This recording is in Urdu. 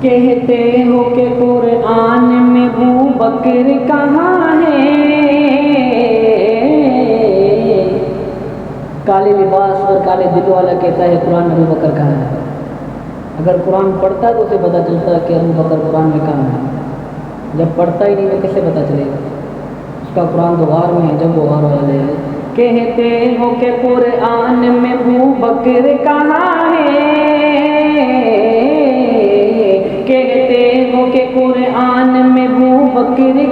کہتے ہو کہ قرآن میں ابو بکر کہاں ہے، کالے لباس اور کالے دل والا کہتا ہے قرآن میں ابو بکر کہاں ہے۔ اگر قرآن پڑھتا ہے تو اسے پتہ چلتا ہے کہ ابو بکر قرآن میں کہاں ہے، جب پڑھتا ہی نہیں تو کیسے پتہ چلے گا؟ اس کا قرآن تو غار میں ہے، جب وہ غار والے ہے۔ کہتے ہو کہ قرآن میں ابو بکر کہاں ہے، کہتے ہو کہ قرآن میں ابو بکر